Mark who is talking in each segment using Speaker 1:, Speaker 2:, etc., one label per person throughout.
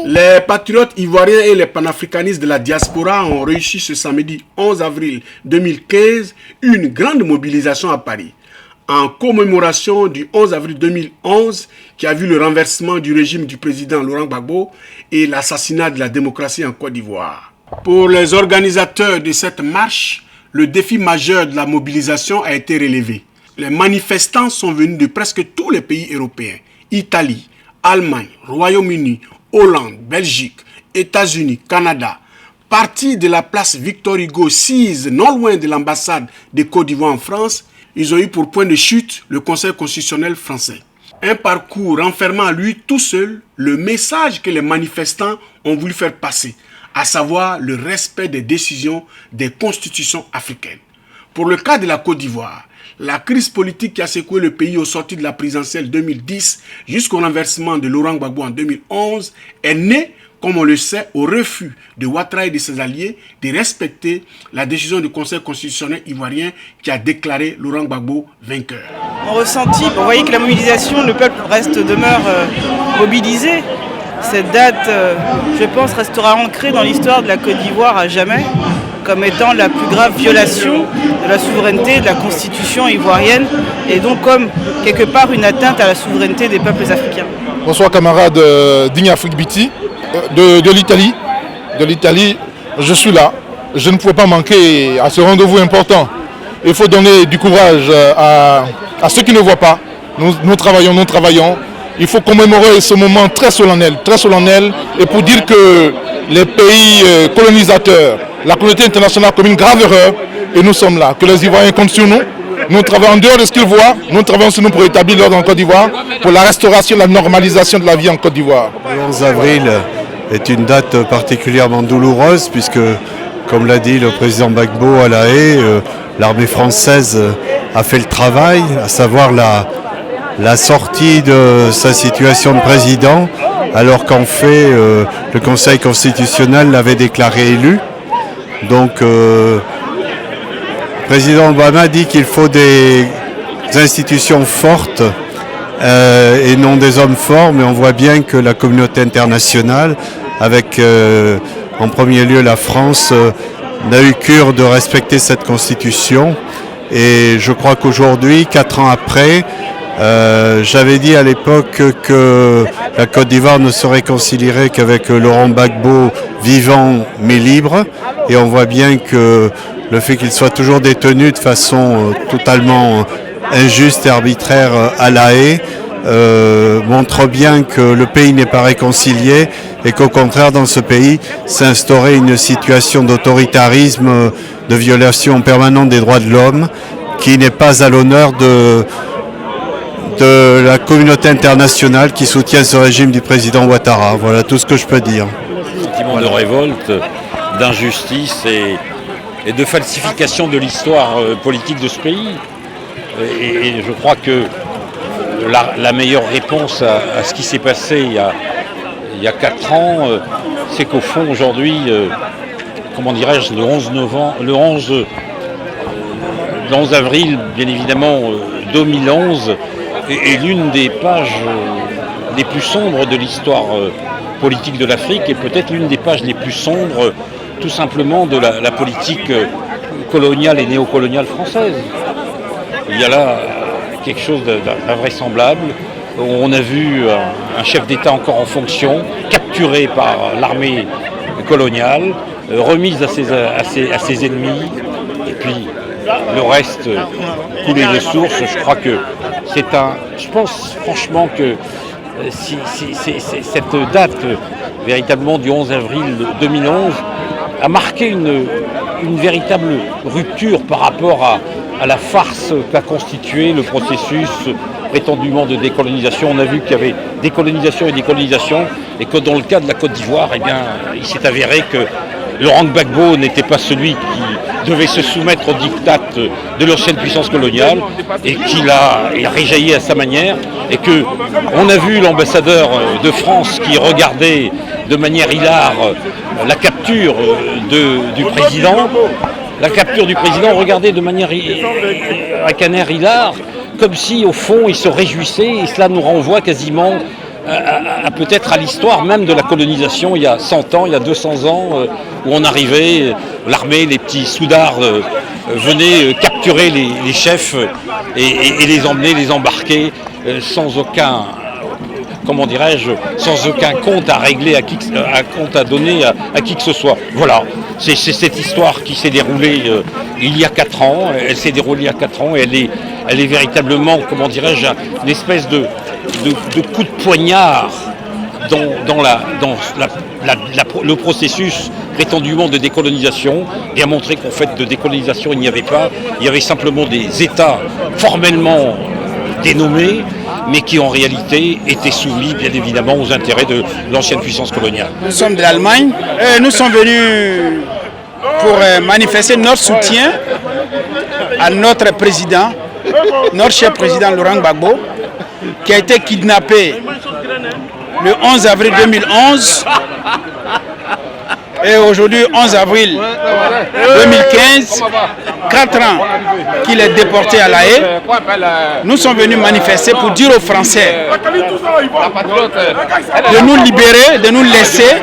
Speaker 1: Les patriotes ivoiriens et les panafricanistes de la diaspora ont réussi ce samedi 11 avril 2015 une grande mobilisation à Paris, en commémoration du 11 avril 2011 qui a vu le renversement du régime du président Laurent Gbagbo et l'assassinat de la démocratie en Côte d'Ivoire. Pour les organisateurs de cette marche, le défi majeur de la mobilisation a été relevé. Les manifestants sont venus de presque tous les pays européens, Italie, Allemagne, Royaume-Uni, Hollande, Belgique, États-Unis, Canada. Partis de la place Victor Hugo sise non loin de l'ambassade de Côte d'Ivoire en France, ils ont eu pour point de chute le Conseil constitutionnel français. Un parcours renfermant à lui tout seul le message que les manifestants ont voulu faire passer, à savoir le respect des décisions des constitutions africaines. Pour le cas de la Côte d'Ivoire, la crise politique qui a secoué le pays au sorti de la présidentielle 2010 jusqu'au renversement de Laurent Gbagbo en 2011 est née, comme on le sait, au refus de Ouattara et de ses alliés de respecter la décision du Conseil constitutionnel ivoirien qui a déclaré Laurent Gbagbo vainqueur.
Speaker 2: Mon ressenti, vous voyez que la mobilisation, le peuple demeure mobilisé. Cette date, je pense, restera ancrée dans l'histoire de la Côte d'Ivoire à jamais, comme étant la plus grave violation de la souveraineté de la constitution ivoirienne et donc comme quelque part une atteinte à la souveraineté des peuples africains.
Speaker 3: Bonsoir camarades d'Igna Afrique Biti, de l'Italie. Je suis là, je ne pouvais pas manquer à ce rendez-vous important. Il faut donner du courage à ceux qui ne voient pas. Nous travaillons. Il faut commémorer ce moment très solennel, et pour dire que les pays colonisateurs, la communauté internationale commet une grave erreur, et nous sommes là, que les Ivoiriens comptent sur nous. Nous travaillons en dehors de ce qu'ils voient, nous travaillons sur nous pour établir l'ordre en Côte d'Ivoire, pour la restauration, la normalisation de la vie en Côte d'Ivoire.
Speaker 4: Le 11 avril est une date particulièrement douloureuse, puisque, comme l'a dit le président Gbagbo à La Haye, l'armée française a fait le travail, à savoir la sortie de sa situation de président, alors qu'en fait, le Conseil constitutionnel l'avait déclaré élu. Donc, le président Obama dit qu'il faut des institutions fortes et non des hommes forts, mais on voit bien que la communauté internationale, avec en premier lieu la France, n'a eu cure de respecter cette constitution. Et je crois qu'aujourd'hui, 4 ans après, j'avais dit à l'époque que la Côte d'Ivoire ne se réconcilierait qu'avec Laurent Gbagbo vivant mais libre. Et on voit bien que le fait qu'il soit toujours détenu de façon totalement injuste et arbitraire à La Haye montre bien que le pays n'est pas réconcilié et qu'au contraire dans ce pays s'est instaurée une situation d'autoritarisme, de violation permanente des droits de l'homme qui n'est pas à l'honneur de la communauté internationale qui soutient ce régime du président Ouattara. Voilà tout ce que je peux dire.
Speaker 5: Sentiment de révolte, d'injustice et de falsification de l'histoire politique de ce pays. Et je crois que la meilleure réponse à ce qui s'est passé il y a 4 ans, c'est qu'au fond aujourd'hui, comment dirais-je, le 11 avril, bien évidemment, 2011, est l'une des pages les plus sombres de l'histoire politique de l'Afrique et peut-être l'une des pages les plus sombres tout simplement de la politique coloniale et néocoloniale française. Il y a là quelque chose d'invraisemblable. On a vu un chef d'État encore en fonction, capturé par l'armée coloniale, remise à ses ennemis, et puis le reste coulé de source. Je crois que je pense franchement que cette date véritablement du 11 avril 2011 a marqué une véritable rupture par rapport à la farce qu'a constitué le processus prétendument de décolonisation. On a vu qu'il y avait décolonisation et que dans le cas de la Côte d'Ivoire, eh bien, il s'est avéré que Laurent Gbagbo n'était pas celui qui devait se soumettre aux diktats de l'ancienne puissance coloniale et qu'il a réjailli à sa manière et que on a vu l'ambassadeur de France qui regardait de manière hilare la capture du président. La capture du président regardait de manière avec un air hilar, comme si au fond il se réjouissait, et cela nous renvoie quasiment peut-être à l'histoire même de la colonisation il y a 100 ans, il y a 200 ans, où on arrivait, l'armée, les petits soudards venaient capturer les chefs et les emmener, les embarquer sans aucun... comment dirais-je, sans aucun compte à régler, un compte à donner à qui que ce soit. Voilà, c'est cette histoire qui s'est déroulée il y a 4 ans. Elle s'est déroulée il y a 4 ans et elle est véritablement, comment dirais-je, une espèce de coup de poignard dans le processus prétendument de décolonisation, et a montré qu'en fait de décolonisation il n'y avait pas. Il y avait simplement des États formellement dénommés, mais qui en réalité étaient soumis bien évidemment aux intérêts de l'ancienne puissance coloniale.
Speaker 6: Nous sommes de l'Allemagne et nous sommes venus pour manifester notre soutien à notre président, notre cher président Laurent Gbagbo, qui a été kidnappé le 11 avril 2011 et aujourd'hui 11 avril 2015, 4 ans qu'il est déporté à La Haye. Nous sommes venus manifester pour dire aux Français de nous libérer, de nous laisser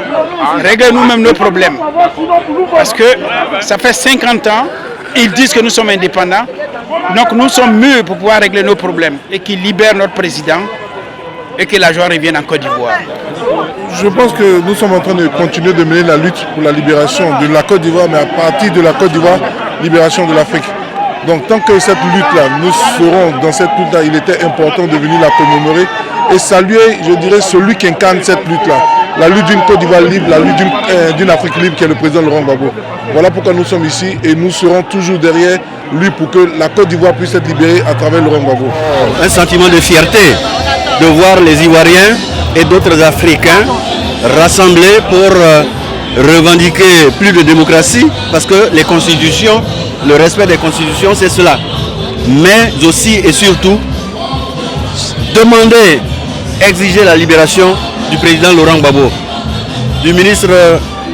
Speaker 6: régler nous-mêmes nos problèmes. Parce que ça fait 50 ans, ils disent que nous sommes indépendants, donc nous sommes mûrs pour pouvoir régler nos problèmes et qu'ils libèrent notre président et que la joie revienne en Côte d'Ivoire.
Speaker 3: Je pense que nous sommes en train de continuer de mener la lutte pour la libération de la Côte d'Ivoire, mais à partir de la Côte d'Ivoire, libération de l'Afrique. Donc tant que cette lutte-là, nous serons dans cette lutte-là, il était important de venir la commémorer et saluer, je dirais, celui qui incarne cette lutte-là. La lutte d'une Côte d'Ivoire libre, la lutte d'une Afrique libre qui est le président Laurent Gbagbo. Voilà pourquoi nous sommes ici et nous serons toujours derrière lui pour que la Côte d'Ivoire puisse être libérée à travers Laurent Gbagbo.
Speaker 7: Un sentiment de fierté de voir les Ivoiriens et d'autres Africains rassemblés pour revendiquer plus de démocratie, parce que les constitutions, le respect des constitutions, c'est cela. Mais aussi et surtout, demander, exiger la libération du président Laurent Gbagbo, du ministre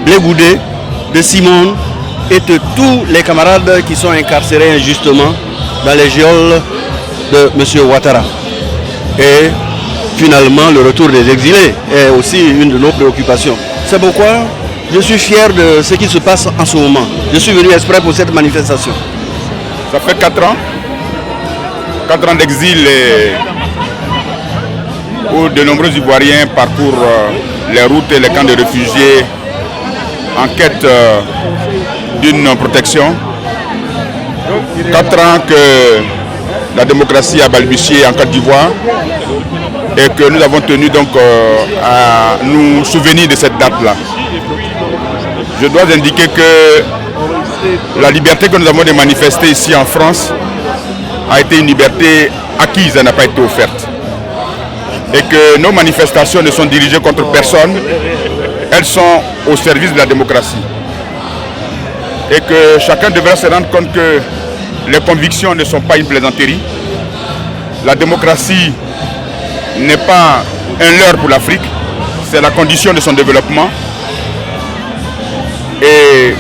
Speaker 7: Blé Goudé, de Simone et de tous les camarades qui sont incarcérés injustement dans les geôles de M. Ouattara. Et finalement, le retour des exilés est aussi une de nos préoccupations. C'est pourquoi je suis fier de ce qui se passe en ce moment. Je suis venu exprès pour cette manifestation.
Speaker 8: Ça fait 4 ans. 4 ans d'exil où de nombreux Ivoiriens parcourent les routes et les camps de réfugiés en quête d'une protection. 4 ans que la démocratie a balbutié en Côte d'Ivoire et que nous avons tenu donc à nous souvenir de cette date-là. Je dois indiquer que la liberté que nous avons de manifester ici en France a été une liberté acquise, elle n'a pas été offerte. Et que nos manifestations ne sont dirigées contre personne, elles sont au service de la démocratie. Et que chacun devrait se rendre compte que les convictions ne sont pas une plaisanterie. La démocratie n'est pas un leurre pour l'Afrique, c'est la condition de son développement. Et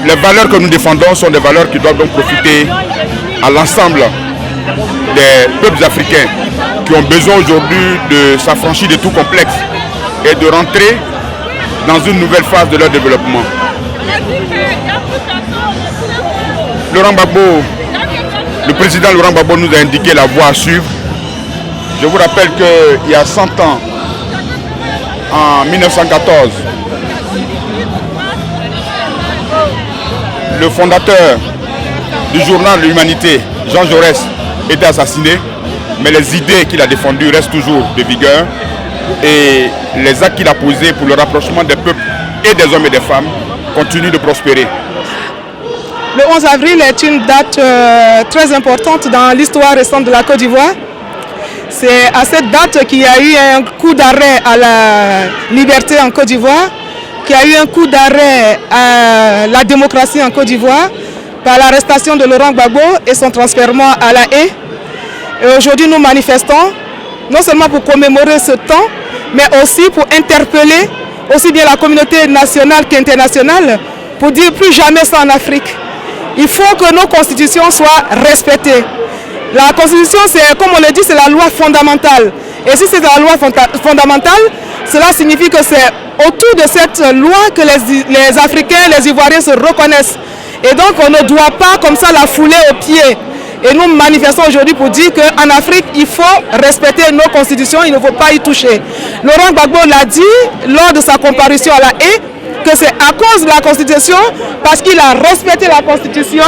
Speaker 8: les valeurs que nous défendons sont des valeurs qui doivent donc profiter à l'ensemble des peuples africains qui ont besoin aujourd'hui de s'affranchir de tout complexe et de rentrer dans une nouvelle phase de leur développement. Laurent Gbagbo, le président Laurent Gbagbo nous a indiqué la voie à suivre. Je vous rappelle qu'il y a 100 ans, en 1914, le fondateur du journal de l'Humanité, Jean Jaurès, était assassiné, mais les idées qu'il a défendues restent toujours de vigueur et les actes qu'il a posés pour le rapprochement des peuples et des hommes et des femmes continuent de prospérer.
Speaker 9: Le 11 avril est une date très importante dans l'histoire récente de la Côte d'Ivoire. C'est à cette date qu'il y a eu un coup d'arrêt à la liberté en Côte d'Ivoire, qu'il y a eu un coup d'arrêt à la démocratie en Côte d'Ivoire par l'arrestation de Laurent Gbagbo et son transfèrement à La Haye. Et aujourd'hui, nous manifestons non seulement pour commémorer ce temps, mais aussi pour interpeller aussi bien la communauté nationale qu'internationale pour dire plus jamais ça en Afrique. Il faut que nos constitutions soient respectées. La constitution, c'est, comme on le dit, c'est la loi fondamentale. Et si c'est la loi fondamentale, cela signifie que c'est autour de cette loi que les Africains, les Ivoiriens se reconnaissent. Et donc on ne doit pas comme ça la fouler aux pieds. Et nous manifestons aujourd'hui pour dire qu'en Afrique, il faut respecter nos constitutions, il ne faut pas y toucher. Laurent Gbagbo l'a dit lors de sa comparution à La Haye, que c'est à cause de la Constitution, parce qu'il a respecté la Constitution,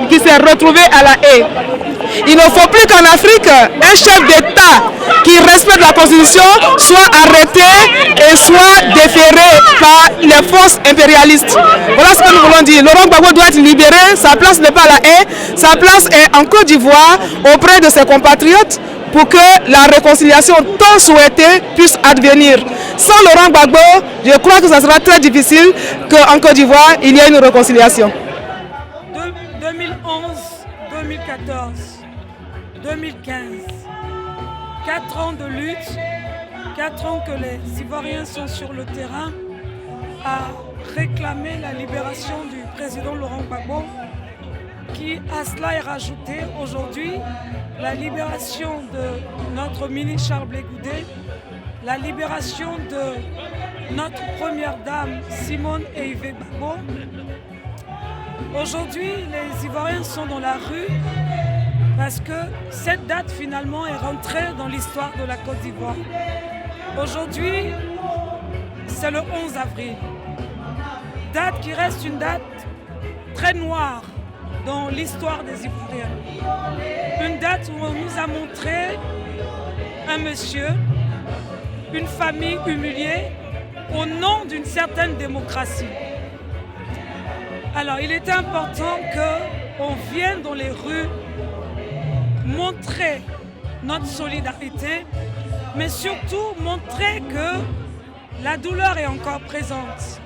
Speaker 9: qu'il s'est retrouvé à La Haye. Il ne faut plus qu'en Afrique, un chef d'État qui respecte la Constitution soit arrêté et soit déféré par les forces impérialistes. Voilà ce que nous voulons dire. Laurent Gbagbo doit être libéré, sa place n'est pas à La Haye, sa place est en Côte d'Ivoire auprès de ses compatriotes pour que la réconciliation tant souhaitée puisse advenir. Sans Laurent Gbagbo, je crois que ça sera très difficile qu'en Côte d'Ivoire, il y ait une réconciliation.
Speaker 10: 2011, 2014, 2015, 4 ans de lutte, 4 ans que les Ivoiriens sont sur le terrain à réclamer la libération du président Laurent Gbagbo, qui à cela est rajouté aujourd'hui la libération de notre ministre Charles Blé Goudé, la libération de notre première dame Simone Eivé Gbagbo. Aujourd'hui, les Ivoiriens sont dans la rue parce que cette date finalement est rentrée dans l'histoire de la Côte d'Ivoire. Aujourd'hui, c'est le 11 avril. Date qui reste une date très noire dans l'histoire des Ivoiriens. Une date où on nous a montré un monsieur, une famille humiliée au nom d'une certaine démocratie. Alors il est important qu'on vienne dans les rues montrer notre solidarité, mais surtout montrer que la douleur est encore présente.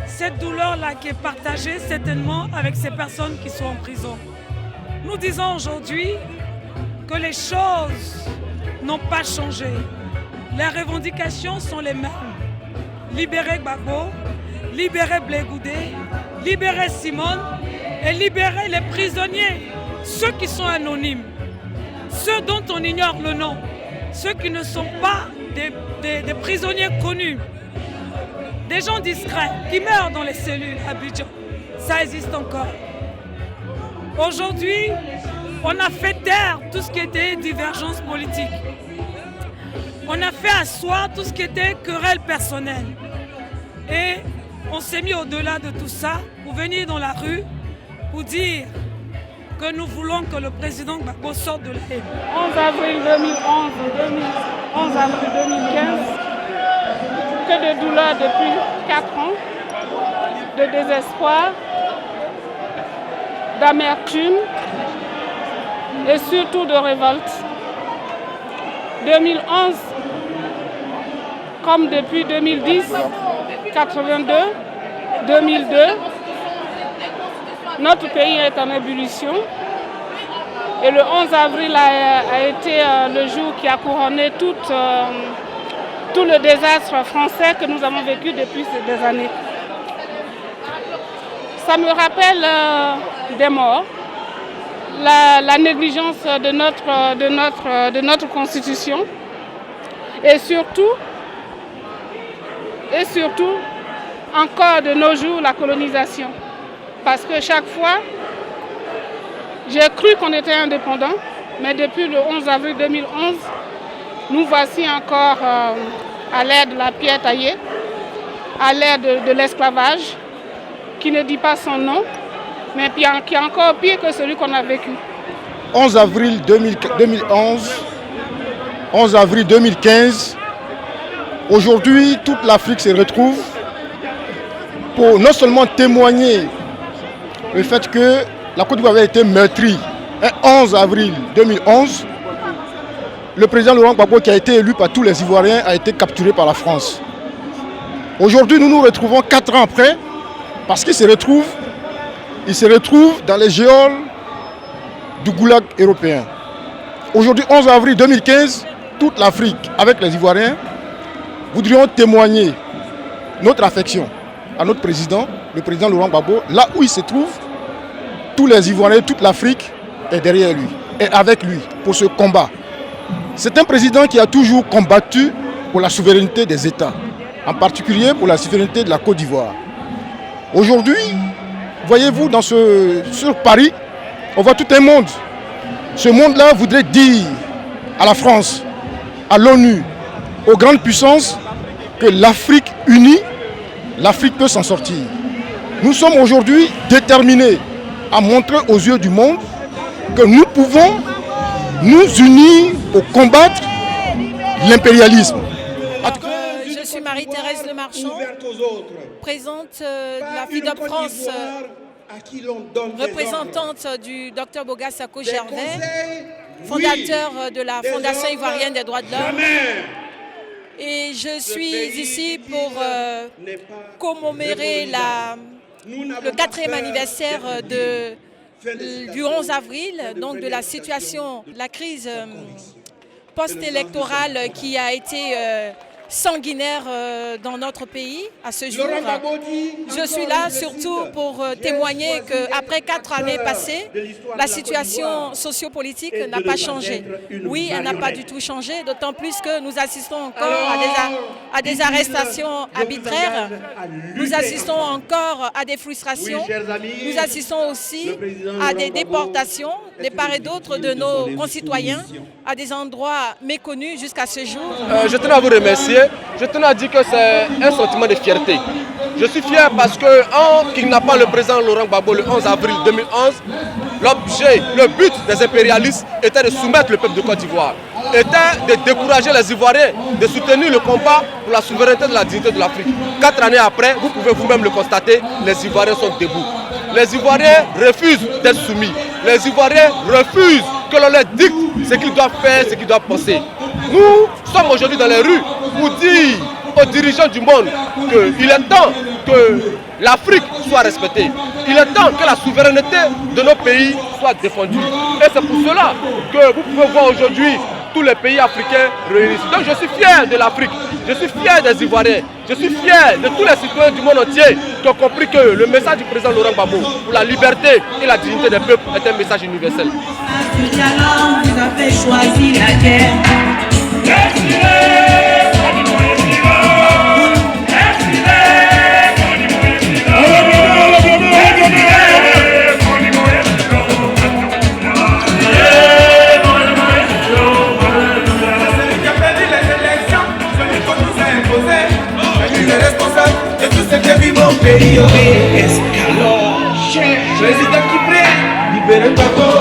Speaker 10: Cette douleur-là qui est partagée certainement avec ces personnes qui sont en prison. Nous disons aujourd'hui que les choses n'ont pas changé. Les revendications sont les mêmes. Libérer Gbagbo, libérer Blé Goudé, libérer Simone et libérer les prisonniers, ceux qui sont anonymes, ceux dont on ignore le nom, ceux qui ne sont pas des prisonniers connus, des gens discrets qui meurent dans les cellules à Abidjan. Ça existe encore. Aujourd'hui, on a fait taire tout ce qui était divergence politique. On a fait asseoir tout ce qui était querelle personnelle. Et on s'est mis au-delà de tout ça pour venir dans la rue pour dire que nous voulons que le président Gbagbo sorte de la haine.
Speaker 11: 11 avril 2011, 11 avril 2015, que de douleur depuis 4 ans, de désespoir, d'amertume et surtout de révolte. 2011, comme depuis 2010, 82, 2002, notre pays est en ébullition et le 11 avril a été le jour qui a couronné tout le désastre français que nous avons vécu depuis des années. Ça me rappelle des morts, la négligence de notre constitution et surtout, encore de nos jours, la colonisation. Parce que chaque fois, j'ai cru qu'on était indépendant, mais depuis le 11 avril 2011, nous voici encore à l'ère de la pierre taillée, à l'ère de l'esclavage, qui ne dit pas son nom, mais qui est encore pire que celui qu'on a vécu.
Speaker 12: 11 avril 2011, 11 avril 2015, aujourd'hui, toute l'Afrique se retrouve pour non seulement témoigner le fait que la Côte d'Ivoire avait été meurtrie le 11 avril 2011, le président Laurent Gbagbo, qui a été élu par tous les Ivoiriens, a été capturé par la France. Aujourd'hui, nous nous retrouvons 4 ans après, parce qu'il se retrouve dans les geôles du goulag européen. Aujourd'hui, 11 avril 2015, toute l'Afrique, avec les Ivoiriens, voudrions témoigner notre affection à notre président, le président Laurent Gbagbo, là où il se trouve. Tous les Ivoiriens, toute l'Afrique est derrière lui, est avec lui pour ce combat. C'est un président qui a toujours combattu pour la souveraineté des États, en particulier pour la souveraineté de la Côte d'Ivoire. Aujourd'hui, voyez-vous, sur Paris, on voit tout un monde. Ce monde-là voudrait dire à la France, à l'ONU, aux grandes puissances, que l'Afrique unie, l'Afrique peut s'en sortir. Nous sommes aujourd'hui déterminés à montrer aux yeux du monde que nous pouvons nous unir pour combattre l'impérialisme.
Speaker 13: Je suis Marie-Thérèse Le Marchand, présidente de la FIDOP France, représentante du Dr Boga Sako Gervais, fondateur de la Fondation ivoirienne des droits de l'homme. Et je suis ici pour commémorer le 4e anniversaire du 11 avril, donc de la situation, la crise post-électorale qui a été sanguinaire dans notre pays à ce jour. Je suis là surtout pour témoigner qu'après 4 années passées, la situation sociopolitique n'a pas changé. Oui, elle n'a pas du tout changé, d'autant plus que nous assistons encore à des arrestations arbitraires, nous assistons encore à des frustrations, nous assistons aussi à des déportations de part et d'autre de nos concitoyens à des endroits méconnus jusqu'à ce jour.
Speaker 14: Je tenais à vous remercier. Je tenais à dire que c'est un sentiment de fierté. Je suis fier parce qu'en kidnappant le président Laurent Gbagbo le 11 avril 2011, le but des impérialistes était de soumettre le peuple de Côte d'Ivoire, était de décourager les Ivoiriens, de soutenir le combat pour la souveraineté et la dignité de l'Afrique. 4 années après, vous pouvez vous-même le constater, les Ivoiriens sont debout. Les Ivoiriens refusent d'être soumis. Les Ivoiriens refusent que l'on leur dicte ce qu'ils doivent faire, ce qu'ils doivent penser. Nous sommes aujourd'hui dans les rues pour dire aux dirigeants du monde qu'il est temps que l'Afrique soit respectée. Il est temps que la souveraineté de nos pays soit défendue. Et c'est pour cela que vous pouvez voir aujourd'hui tous les pays africains réunis. Donc je suis fier de l'Afrique, je suis fier des Ivoiriens, je suis fier de tous les citoyens du monde entier qui ont compris que le message du président Laurent Gbagbo pour la liberté et la dignité des peuples est un message universel.
Speaker 15: Le dialogue vous a fait choisir la guerre.
Speaker 16: Président qui prie, libérez Gbagbo.